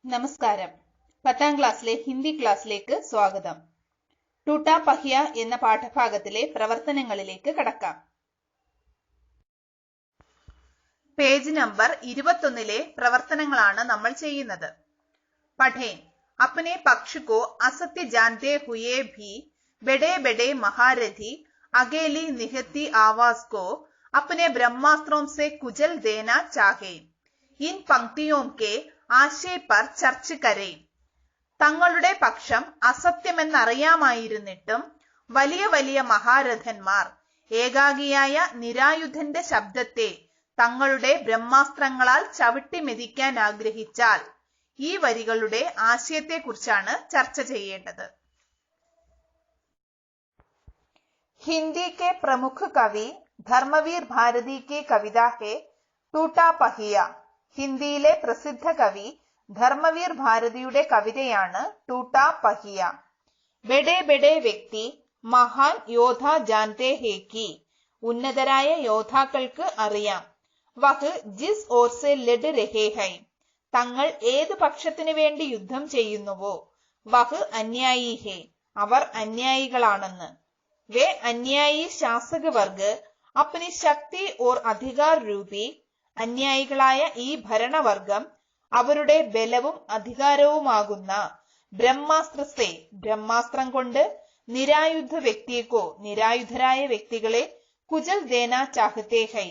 നമസ്കാരം. 10ാം ക്ലാസ്സിലെ ഹിന്ദി ക്ലാസ്സിലേക്ക് സ്വാഗതം. ടൂട്ടാ പഹിയ എന്ന പാഠഭാഗത്തിലെ പ്രവർത്തനങ്ങളിലേക്ക് കടക്കാം. പേജ് നമ്പർ 21ലെ പ്രവർത്തനങ്ങളാണ് നമ്മൾ ചെയ്യുന്നത്. പഠേൻ. अपने पक्ष को असत्य जानते हुए भी बड़े बड़े महारथी अकेली निहत्ती आवाज को अपने ब्रह्मास्त्रों से कुचल देना चाहे. इन पंक्तियों के ആശയ പർ ചർച്ച കരേ. തങ്ങളുടെ പക്ഷം അസത്യമെന്നറിയാമായിരുന്നിട്ടും വലിയ വലിയ മഹാരഥന്മാർ ഏകാഗിയായ നിരായുധന്റെ ശബ്ദത്തെ തങ്ങളുടെ ബ്രഹ്മാസ്ത്രങ്ങളാൽ ചവിട്ടി മെതിക്കാൻ ആഗ്രഹിച്ചാൽ ഈ വരികളുടെ ആശയത്തെക്കുറിച്ചാണ് ചർച്ച ചെയ്യേണ്ടത്. ഹിന്ദി കെ പ്രമുഖ കവി ധർമ്മവീർ ഭാരതി കെ കവിത ഹെ ടൂട്ടാ പഹിയ. ഹിന്ദിയിലെ പ്രസിദ്ധ കവി ധർമ്മവീർ ഭാരതിയുടെ കവിതയാണ് ടൂട്ടാ പഹിയ. ബഡേ ബഡേ വ്യക്തി മഹാൻ യോധ ജാൻതേ ഹേ കി. ഉന്നതരായ യോദ്ധാക്കൾക്ക് അറിയാം. വഹ് ജിസ് ഓർ സെ ലഡ് രഹേ ഹൈ. തങ്ങൾ ഏതു പക്ഷത്തിനു വേണ്ടി യുദ്ധം ചെയ്യുന്നുവോ വഹ് അന്യായി ഹേ. അവർ അന്യായികളാണെന്ന്. വേ അന്യായി ശാസക വർഗ് അപ്നി ശക്തി ഓർ അധികാർ രൂപി. അന്യായികളായ ഈ ഭരണവർഗം അവരുടെ ബലവും അധികാരവുമാകുന്ന ബ്രഹ്മാസ്ത്രത്തെ ബ്രഹ്മാസ്ത്രം കൊണ്ട് നിരായുധ വ്യക്തിയേക്കോ നിരായുധരായ വ്യക്തികളെ കുജൽ ദേന ചാഹത്തെ ഹൈ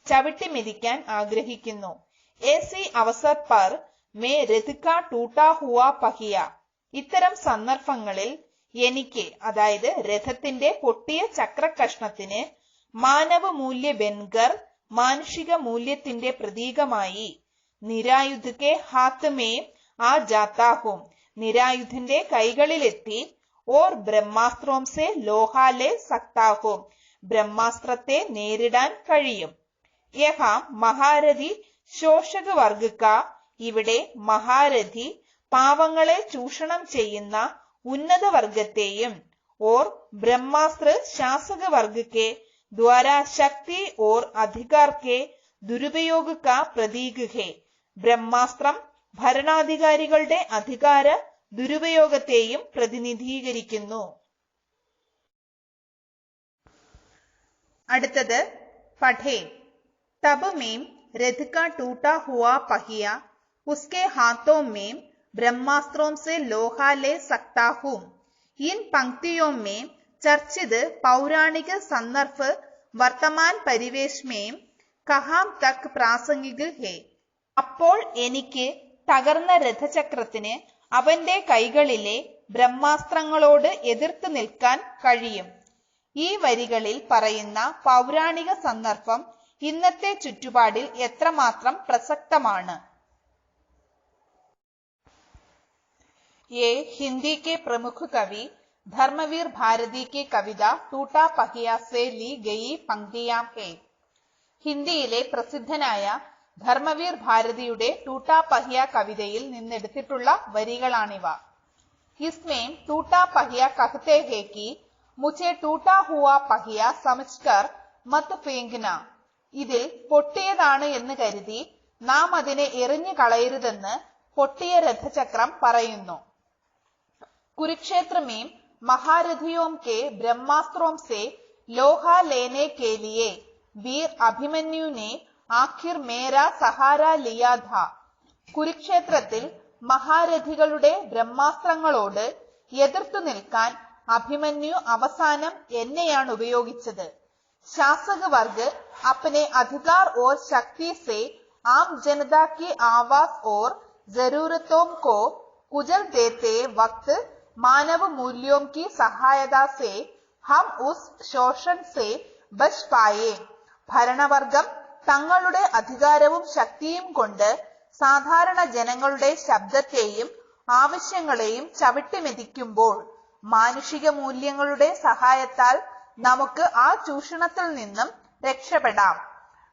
ചവിട്ടി മെതിക്കാൻ ആഗ്രഹിക്കുന്നു. ഏസി അവസർ പർ മേ രഥിക ടൂട്ടാ ഹുവാ പഹിയ. ഇത്തരം സന്ദർഭങ്ങളിൽ എനിക്ക്, അതായത് രഥത്തിന്റെ പൊട്ടിയ ചക്രകഷ്ണത്തിന് മാനവ മൂല്യ ബെൻഗർ മാനുഷിക മൂല്യത്തിന്റെ പ്രതീകമായി നിരായുധ കെ ഹാത്ത് മേ ആ ജാത്താഹും നിരായുധന്റെ കൈകളിലെത്തി ഓർ ബ്രഹ്മാസ്ത്രോം സെ ലോഹാലെ സക്താഹും ബ്രഹ്മാസ്ത്രത്തെ നേരിടാൻ കഴിയും. യഹാം മഹാരഥി ശോഷക വർഗ. ഇവിടെ മഹാരഥി പാവങ്ങളെ ചൂഷണം ചെയ്യുന്ന ഉന്നത വർഗത്തെയും ഓർ ബ്രഹ്മാസ്ത്ര ശാസക വർഗക്കെ ദ്വാരാ ശക്തി ഓർ അധികാർ കെ ദുരുപയോഗ കാ പ്രതീക് ഹെ. ബ്രഹ്മാസ്ത്രം ഭരണാധികാരികളുടെ അധികാര ദുരുപയോഗത്തെയും പ്രതിനിധീകരിക്കുന്നു. അടുത്തത് പഠേൻ. തബ് മേം रथ का टूटा हुआ पहिया उसके हाथों में ब्रह्मास्त्रों से लोहा ले सकता हूं. इन पंक्तियों में चर्चित पौराणिक संदर्भ वर्तमान परिवेश में कहां तक प्रासंगिक है. അപ്പോൾ എനിക്ക് തകർന്ന രഥചക്രത്തിന് അവന്റെ കൈകളിലെ ബ്രഹ്മാസ്ത്രങ്ങളോട് എതിർത്ത് നിൽക്കാൻ കഴിയും. ഈ വരികളിൽ പറയുന്ന പൗരാണിക സന്ദർഭം ഇന്നത്തെ ചുറ്റുപാടിൽ എത്രമാത്രം പ്രസക്തമാണ്. ये हिंदी के प्रमुख कवि धर्मवीर भारती की कविता टूटा पहिया से ली गई पंक्तियां हैं. ഹിന്ദിയിലെ പ്രസിദ്ധനായ ധർമ്മവീർ ഭാരതിയുടെ ടൂട്ടാ പഹിയ കവിതയിൽ നിന്നെടുത്തിട്ടുള്ള വരികളാണിവ. इसमें टूटा पहिया कहते हैं कि मुझे टूटा हुआ पहिया समझकर मत फेंकना. ഇതിൽ പൊട്ടിയതാണ് എന്ന് കരുതി നാം അതിനെ എറിഞ്ഞു കളയരുതെന്ന് പൊട്ടിയ രഥചക്രം പറയുന്നു. कुरुक्षेत्र में महारथियों के ब्रह्मास्त्रों से लोहा लेने के लिए वीर अभिमन्यु ने आखिर मेरा सहारा लिया था. കുരുക്ഷേത്രത്തിൽ മഹാരഥികളുടെ ബ്രഹ്മാസ്ത്രങ്ങളോട് എതിർത്തു നിൽക്കാൻ അഭിമന്യു അവസാനം എന്നെയാണ് ഉപയോഗിച്ചത്. शासक वर्ग अपने अधिकार और शक्ति से आम जनता की आवाज और जरूरतों को कुचल देते वक्त मानव मूल्यों की सहायता से हम उस शोषण से बच पाए. ഭരണവർഗം തങ്ങളുടെ അധികാരവും ശക്തിയും കൊണ്ട് സാധാരണ ജനങ്ങളുടെ ശബ്ദത്തെയും ആവശ്യങ്ങളെയും ചവിട്ടിമെതിക്കുമ്പോൾ മാനുഷിക മൂല്യങ്ങളുടെ സഹായത്താൽ നമുക്ക് ആ ചൂഷണത്തിൽ നിന്നും രക്ഷപ്പെടാം.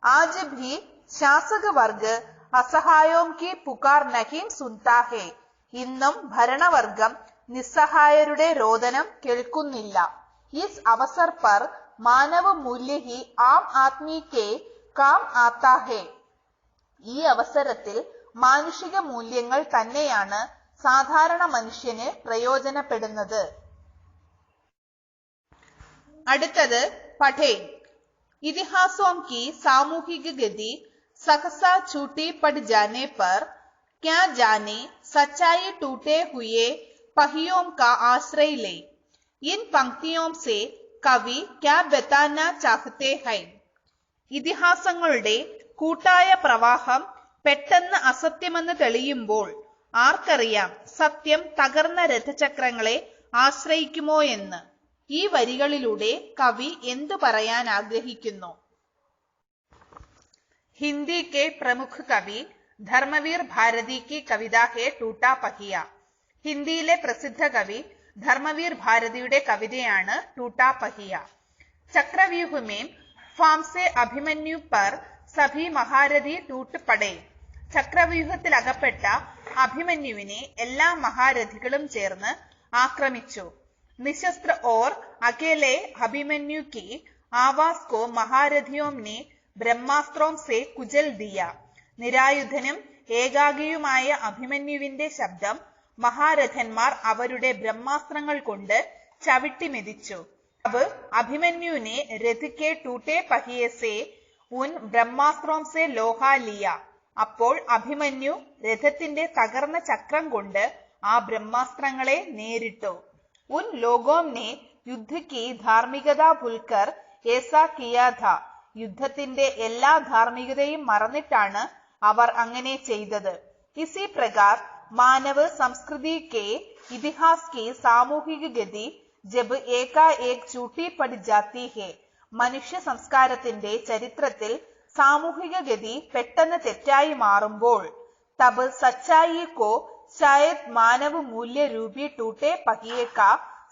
ആജ് ഭി ശാസക വർഗ് അസഹായോം കി പുകാർ നഹീം സുൻതാ ഹെ. ഇന്നും ഭരണവർഗം നിസ്സഹായരുടെ രോദനം കേൾക്കുന്നില്ല. ഇസ് അവസർ പർ മാനവ മൂല്യ ഹി ആം ആദ്മി കെ കാം ആത്താ ഹെ. ഈ അവസരത്തിൽ മാനുഷിക മൂല്യങ്ങൾ തന്നെയാണ് സാധാരണ മനുഷ്യന് പ്രയോജനപ്പെടുന്നത്. അടുത്തത് പഠേ. ഇതിഹാസോं की सामूहिक गति सहसा छूटी पड़ जाने पर क्या जाने सच्चाई टूटे हुए पहियों का आश्रय ले. इन पंक्तियों से कवि क्या बताना चाहते हैं? ഇതിഹാസങ്ങളുടെ കൂട്ടായ പ്രവാഹം പെട്ടെന്ന് അസത്യമെന്ന് തെളിയുമ്പോൾ ആർക്കറിയാം സത്യം തകർന്ന രഥചക്രങ്ങളെ ആശ്രയിക്കുമോ എന്ന്. ഈ വരികളിലൂടെ കവി എന്തു പറയാൻ ആഗ്രഹിക്കുന്നു? ഹിന്ദി के प्रमुख कवि धर्मवीर भारती की कविता है टूटा पहिया. ഹിന്ദിയിലെ പ്രസിദ്ധ കവി ധർമ്മവീർ ഭാരതിയുടെ കവിതയാണ് ടൂട്ടാ पहिया. चक्रव्यूह में फाम से अभिमन्यु पर सभी महारथी टूट पड़े. ചക്രവ്യൂഹത്തിൽ അകപ്പെട്ട അഭിമന്യുവിനെ എല്ലാ മഹാരഥികളും ചേർന്ന് ആക്രമിച്ചു. निशस्त्र और अकेले अभिमन्यु की आवाज को महारथियों ने ब्रह्मास्त्रों से कुचल दिया. നിരായുധനും ഏകാഗിയുമായ അഭിമന്യുവിന്റെ ശബ്ദം മഹാരഥന്മാർ അവരുടെ ബ്രഹ്മാസ്ത്രങ്ങൾ കൊണ്ട് ചവിട്ടി മെതിച്ചു. अब अभिमन्यु ने रथ के टूटे पहिए से उन ब्रह्मास्त्रों से लोहा लिया. അപ്പോൾ അഭിമന്യു രഥത്തിന്റെ തകർന്ന ചക്രം കൊണ്ട് ആ ബ്രഹ്മാസ്ത്രങ്ങളെ നേരിട്ടു. उन लोगों ने युद्ध की धार्मिकता भूलकर ऐसा किया था. യുദ്ധത്തിന്റെ എല്ലാ ധാർമ്മികതയും മറന്നിട്ടാണ് അവർ അങ്ങനെ ചെയ്തത്. इसी प्रकार मानव संस्कृति के इतिहास की सामूहिक गति जब एकाएक छूटी पड़ जाती है. മനുഷ്യ സംസ്കാരത്തിന്റെ ചരിത്രത്തിൽ സാമൂഹിക ഗതി പെട്ടെന്ന് തെറ്റായി മാറുമ്പോൾ तब सच्चाई को शायद मानव मूल्य रूपी टूटे पहिए का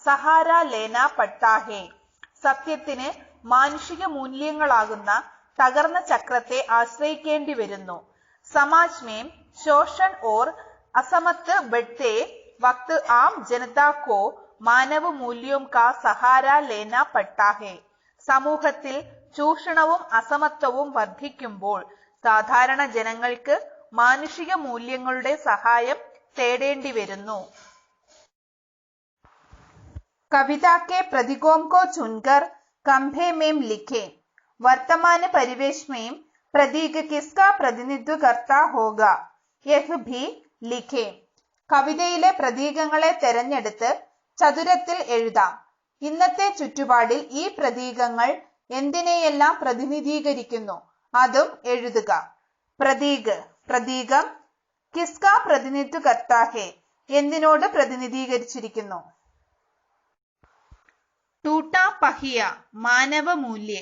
सहारा लेना पड़ता है. സത്യത്തിന് മാനുഷിക മൂല്യങ്ങളാകുന്ന തകർന്ന ചക്രത്തെ ആശ്രയിക്കേണ്ടി വരുന്നു. समाज में शोषण और असमत्व बढ़ते वक्त आम जनता को मानव मूल्यों का सहारा लेना पड़ता है. സമൂഹത്തിൽ ചൂഷണവും അസമത്വവും വർദ്ധിക്കുമ്പോൾ സാധാരണ ജനങ്ങൾക്ക് മാനുഷിക മൂല്യങ്ങളുടെ സഹായം തേടേണ്ടി വരുന്നു. कविता के प्रतीकों को चुनकर खंभे में लिखे. वर्तमान परिवेश में प्रतीक किसका प्रतिनिधित्व करता होगा यह भी लिखे. കവിതയിലെ പ്രതീകങ്ങളെ തെരഞ്ഞെടുത്ത് ചതുരത്തിൽ എഴുതാം. ഇന്നത്തെ ചുറ്റുപാടിൽ ഈ പ്രതീകങ്ങൾ എന്തിനെയെല്ലാം പ്രതിനിധീകരിക്കുന്നു അതും എഴുതുക. പ്രതീക് പ്രതീകം. കിസ്കാ പ്രതിനിധിത്വ കർത്താ ഹെ എന്തിനോട് പ്രതിനിധീകരിച്ചിരിക്കുന്നു? ടൂട്ടാ पहिയ മാനവ മൂല്യ.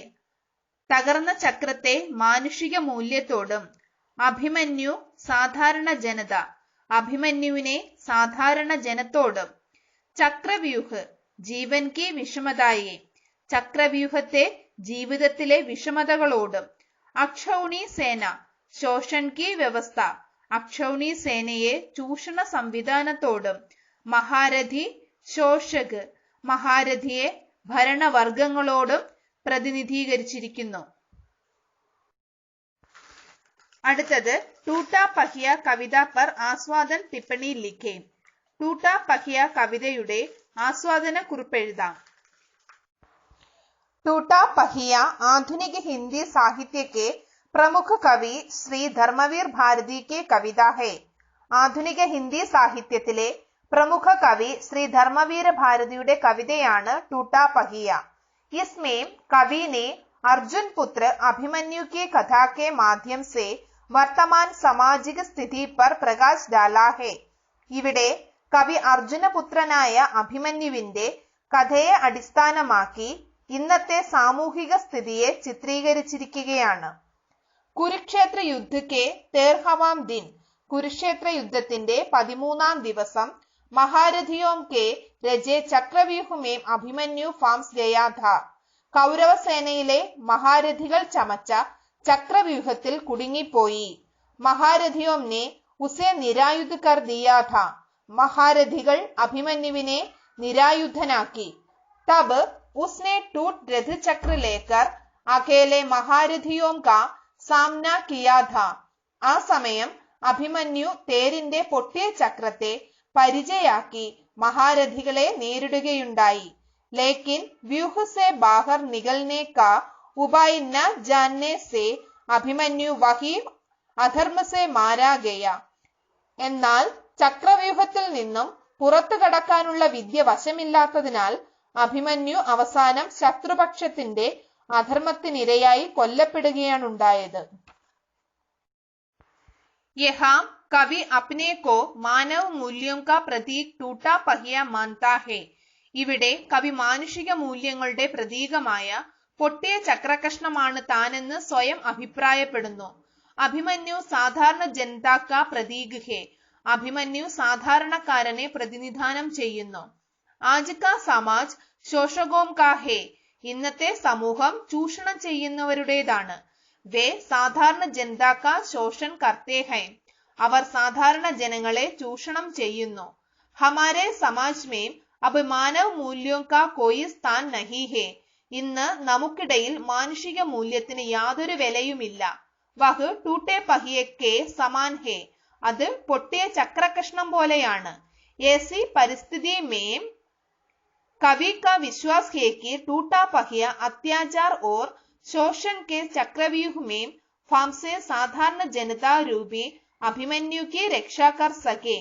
തകർന്ന ചക്രത്തെ മാനുഷിക മൂല്യത്തോടും അഭിമന്യു സാധാരണ ജനത അഭിമന്യുവിനെ സാധാരണ ജനത്തോടും ചക്രവ്യൂഹ് ജീവൻ കി വിഷമതായെ ചക്രവ്യൂഹത്തെ ജീവിതത്തിലെ വിഷമതകളോടും അക്ഷൗണി സേന ശോഷൺ കി വ്യവസ്ഥ അക്ഷൗണി സേനയെ ചൂഷണ സംവിധാനത്തോടും മഹാരഥി ശോഷക് മഹാരഥിയെ ഭരണവർഗങ്ങളോടും പ്രതിനിധീകരിച്ചിരിക്കുന്നു. അടുത്തത് ടൂട്ടാ पहिया കവിത पर ആസ്വാദൻ टिप्पणी लिखे. ടൂട്ടാ पहिया കവിതയുടെ ആസ്വാദന കുറിപ്പെഴുതാം. टूटा पहिया आधुनिक हिंदी साहित्य के प्रमुख कवि श्री धर्मवीर भारती की कविता है. ആധുനിക ഹിന്ദി സാഹിത്യത്തിലെ പ്രമുഖ കവി ശ്രീ ധർമ്മവീര ഭാരതിയുടെ കവിതയാണ് ടൂട്ടാ पहिया. इसमें कवि ने अर्जुन पुत्र अभिमन्यु की कथा के माध्यम से वर्तमान सामाजिक स्थिति पर प्रकाश डाला है. ഇവിടെ കവി അർജുനപുത്രനായ അഭിമന്യുവിന്റെ കഥയെ അടിസ്ഥാനമാക്കി ഇന്നത്തെ സാമൂഹിക സ്ഥിതിയെ ചിത്രീകരിച്ചിരിക്കുകയാണ്. കുരുക്ഷേത്ര യുദ്ധ കെ 13വാം ദിൻ കുരുക്ഷേത്ര യുദ്ധത്തിന്റെ 13ാം ദിവസം महारथियों के रजे चक्रव्यूह में अभिमन्यु फांस गया था. കൗരവ സേനയിലെ മഹാരഥികൾ ചമച്ച ചക്രവ്യൂഹത്തിൽ കുടുങ്ങിപ്പോയി. മഹാരഥിയോം ने उसे निरायुध कर दिया था. മഹാരഥികൾ അഭിമന്യുവിനെ നിരായുധനാക്കി. तब उसने टूट रथ चक्र लेकर अकेले महारथियों का सामना किया था. ആ സമയം അഭിമന്യു തേരിന്റെ പൊട്ടിയ ചക്രത്തെ പരിചയാക്കി മഹാരഥികളെ നേരിടുകയുണ്ടായി. ലേക്കിൻ വ്യൂഹ സെ ബാഹർ നികൽനെ കാ ഉപായ് ന ജാൻനെ സെ അഭിമന്യു വഹി അധർമ്മ സെ മാരാ ഗയ. എന്നാൽ ചക്രവ്യൂഹത്തിൽ നിന്നും പുറത്തു കടക്കാനുള്ള വിദ്യ വശമില്ലാത്തതിനാൽ അഭിമന്യു അവസാനം ശത്രുപക്ഷത്തിന്റെ അധർമ്മത്തിനിരയായി കൊല്ലപ്പെടുകയാണുണ്ടായത്. യഹാം കവി അപ്നെ കോ മാനവ് മൂല്യം കാ പ്രതീക് ടൂട്ടാ പഹിയ മാൻതാ ഹെ. ഇവിടെ കവി മാനുഷിക മൂല്യങ്ങളുടെ പ്രതീകമായ പൊട്ടിയ ചക്രകഷ്ണമാണ് താനെന്ന് സ്വയം അഭിപ്രായപ്പെടുന്നു. അഭിമന്യു സാധാരണ ജനതാ കാ പ്രതീക് ഹെ. അഭിമന്യു സാധാരണക്കാരനെ പ്രതിനിധാനം ചെയ്യുന്നു. ആജ് കാ സമാജ് ശോഷകോം കാ ഹെ. ഇന്നത്തെ സമൂഹം ചൂഷണം ചെയ്യുന്നവരുടേതാണ്. വേ സാധാരണ ജനതാ കാ ശോഷൺ കർത്തേ ഹൈ. അവർ സാധാരണ ജനങ്ങളെ ചൂഷണം ചെയ്യുന്നു. ഹമാരെ സമാജ് മേം അബ് മാനവ് മൂല്യോം കാ കോയി സ്ഥാൻ നഹി ഹെ. ഇന്ന് നമുക്കിടയിൽ മാനുഷിക മൂല്യത്തിന് യാതൊരു വിലയുമില്ല. വഹ് ടൂട്ടെ പഹിയെ കെ സമാൻ ഹെ. അത് പൊട്ടിയ ചക്രകഷ്ണം പോലെയാണ്. ഏസി പരിസ്ഥിതി മേം कवि का विश्वास है कि टूटा पहिया अत्याचार और शोषण के चक्रव्यूह में फार्म से साधारण जनता रूपी അഭിമന്യു की രക്ഷ कर सके.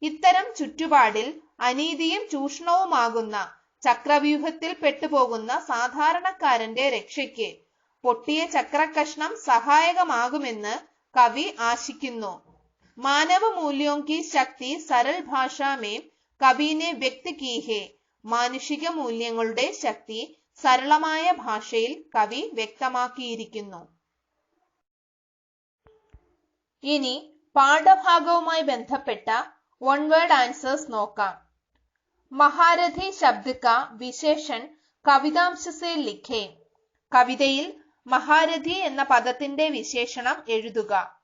ഇത്തരം ചുറ്റുപാടിൽ അനീതിയും ചൂഷണവുമാകുന്ന ചക്രവ്യൂഹത്തിൽ പെട്ടുപോകുന്ന സാധാരണക്കാരന്റെ രക്ഷയ്ക്ക് പൊട്ടിയ ചക്രകഷ്ണം സഹായകമാകുമെന്ന് കവി ആശിക്കുന്നു. മാനവ മൂല്യോം की शक्ति सरल भाषा में कवि ने व्यक्त की है. മാനുഷിക മൂല്യങ്ങളുടെ ശക്തി സരളമായ ഭാഷയിൽ കവി വ്യക്തമാക്കിയിരിക്കുന്നു. ഇനി പാഠഭാഗവുമായി ബന്ധപ്പെട്ട വൺ വേർഡ് ആൻസേഴ്സ് നോക്കാം. മഹാരഥി ശബ്ദ കാ വിശേഷൺ കവിതാംശ സെ ലിഖേ. കവിതയിൽ മഹാരഥി എന്ന പദത്തിന്റെ വിശേഷണം എഴുതുക.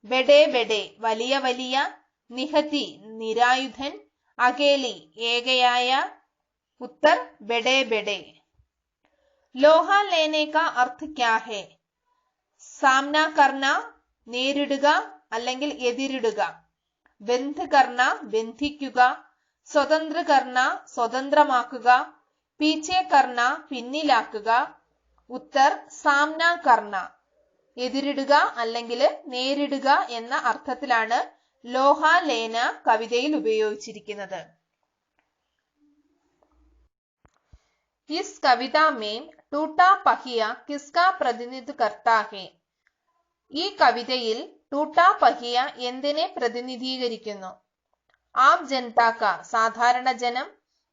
ബെഡേ ബെഡേ വലിയ വലിയ, നിഹതി നിരായുധൻ, അകേലി ഏകയായ. उत्तर बेड़े बेड़े. लोहा लेने का अर्थ क्या है? सामना करना നേരിടുക അല്ലെങ്കിൽ എതിരിടുക. ബന്ദ് കർണ ബന്ധിക്കുക. സ്വതന്ത്ര കർണ സ്വതന്ത്രമാക്കുക. പീച്ചെ കർണ പിന്നിലാക്കുക. ഉത്തർ സാംന കർണ എതിരിടുക അല്ലെങ്കിൽ നേരിടുക എന്ന അർത്ഥത്തിലാണ് ലോഹ ലേന കവിതയിൽ ഉപയോഗിച്ചിരിക്കുന്നത്. इस कविता में टूटा पहिया किसका प्रतिनिधित्व करता है? ഈ കവിതയിൽ ടൂട്ടാ പഹിയ എന്തിനെ പ്രതിനിധീകരിക്കുന്നു? ആം ജനതാ കാ സാധാരണ ജനം,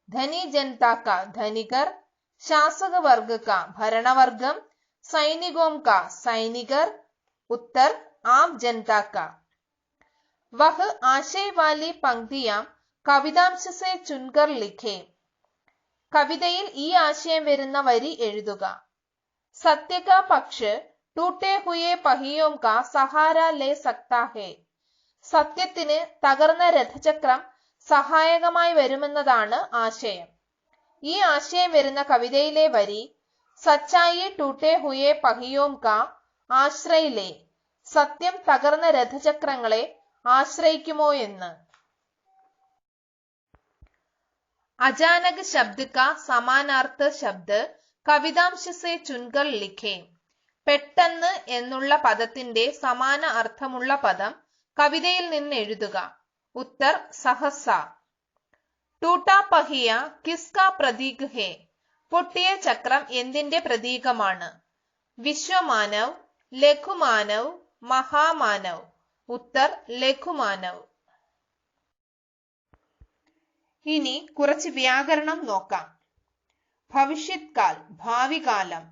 ധനി ജനതാ കാ ധനികർ, ശാസക വർഗ കാ ഭരണവർഗം, സൈനികോം കാ സൈനികർ. ഉത്തർ ആം ജനതാ കാ. വഹ് ആശയ വാലി പംക്തിയാം കവിതാംശ സെ ചുൻകർ ലിഖേ. കവിതയിൽ ഈ ആശയം വരുന്ന വരി എഴുതുക. സത്യ കാ പക്ഷ് ടൂട്ടേ ഹുയേ പഹിയോം കാ സഹാര ലേ സക്താ ഹേ. സത്യത്തിന് തകർന്ന രഥചക്രം സഹായകമായി വരുമെന്നതാണ് ആശയം. ഈ ആശയം വരുന്ന കവിതയിലെ വരി സച്ചായി ടൂട്ടേ ഹുയേ പഹിയോം കാ ആശ്രയ ലേ. സത്യം തകർന്ന രഥചക്രങ്ങളെ ആശ്രയിക്കുമോ എന്ന്. अचानक शब्द का समानार्थ शब्द കവിതാംശ സെ ചുൻകർ ലിഖേ. പെട്ടെന്ന് എന്നുള്ള പദത്തിന്റെ സമാന അർത്ഥമുള്ള പദം കവിതയിൽ നിന്ന് എഴുതുക. ഉത്തർ സഹസ. ടൂട്ടാ പഹിയ കിസ്കാ പ്രതീക് ഹേ. പൊട്ടിയ ചക്രം എന്തിന്റെ പ്രതീകമാണ്? വിശ്വമാനവ്, ലഘുമാനവ്, മഹാമാനവ്. ഉത്തർ ലഘുമാനവ്. ഇനി കുറച്ച് വ്യാകരണം നോക്കാം. ഭവിഷ്യത് കാൽ ഭാവികാലം.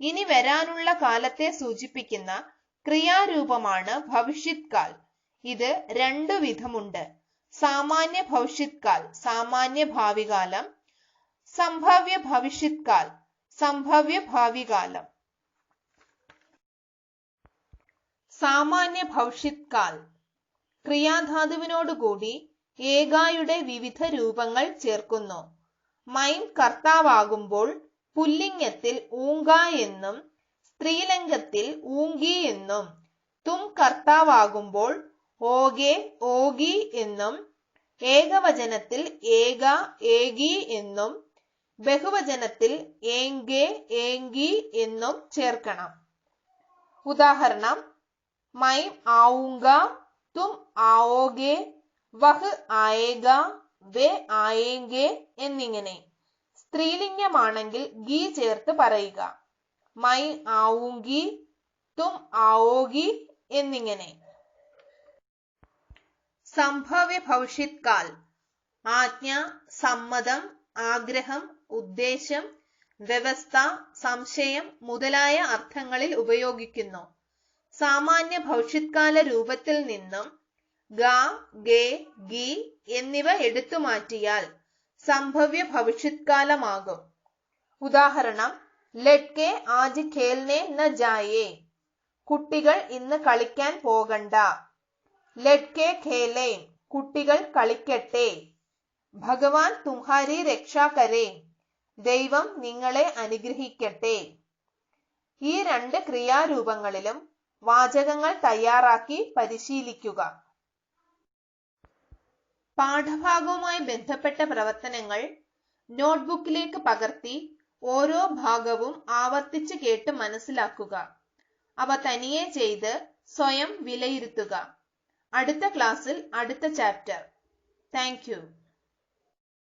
ഇനി വരാനുള്ള കാലത്തെ സൂചിപ്പിക്കുന്ന ക്രിയാരൂപമാണ് ഭവിഷ്യത് കാൽ. ഇത് രണ്ടു വിധമുണ്ട്. സാമാന്യ ഭവിഷ്യത് കാൽ സാമാന്യ ഭാവികാലം, സംഭവ്യ ഭവിഷ്യത് കാൽ സംഭവ്യ ഭാവികാലം. സാമാന്യ ഭവിഷ്യത് കാൽ ക്രിയാധാതുവിനോടുകൂടി ഏകായുടെ വിവിധ രൂപങ്ങൾ ചേർക്കുന്നു. മൈം കർത്താവാകുമ്പോൾ പുല്ലിംഗത്തിൽ ഊങ്ക എന്നും സ്ത്രീലിംഗത്തിൽ ഊങ്കി എന്നും, തും കർത്താവാകുമ്പോൾ ഓകെ ഓഗി എന്നും ഏകവചനത്തിൽ ഏക ഏകി എന്നും ബഹുവചനത്തിൽ ഏങ്കെ ഏങ്കി എന്നും ചേർക്കണം. ഉദാഹരണം: മൈ ആഊങ്ക, തും ആഓഗെ, വഹ് ആയേഗ, വേ ആയേങ്കെ എന്നിങ്ങനെ. സ്ത്രീലിംഗമാണെങ്കിൽ ഗി ചേർത്ത് പറയുക. മൈ ആഊങ്കി, തും ആഓഗി എന്നിങ്ങനെ. സംഭവ്യ ഭവിഷ്യത് കാൽ ആജ്ഞ, സമ്മതം, ആഗ്രഹം, ഉദ്ദേശം, വ്യവസ്ഥ, സംശയം മുതലായ അർത്ഥങ്ങളിൽ ഉപയോഗിക്കുന്നു. സാമാന്യ ഭവിഷ്യത്കാല രൂപത്തിൽ നിന്നും ഗ, ഗെ, ഗി എന്നിവ എടുത്തു മാറ്റിയാൽ സംഭവ്യ ഭവിഷ്യത്കാലമാകും. ഉദാഹരണം: ലഡ്കെ ആജ് ഖേൽനെ ന ജായേ, കുട്ടികൾ ഇന്ന് കളിക്കാൻ പോകണ്ട. ലഡ്കെ ഖേലേൻ, കുട്ടികൾ കളിക്കട്ടെ. ഭഗവാൻ തുമ്ഹാരി രക്ഷാ കരേ, ദൈവം നിങ്ങളെ അനുഗ്രഹിക്കട്ടെ. ഈ രണ്ട് ക്രിയാരൂപങ്ങളിലും വാചകങ്ങൾ തയ്യാറാക്കി പരിശീലിക്കുക. പാഠഭാഗവുമായി ബന്ധപ്പെട്ട പ്രവർത്തനങ്ങൾ നോട്ട്ബുക്കിലേക്ക് പകർത്തി ഓരോ ഭാഗവും ആവർത്തിച്ച് കേട്ട് മനസ്സിലാക്കുക. അവ തനിയെ ചെയ്ത് സ്വയം വിലയിരുത്തുക. അടുത്ത ക്ലാസ്സിൽ അടുത്ത ചാപ്റ്റർ. Thank you.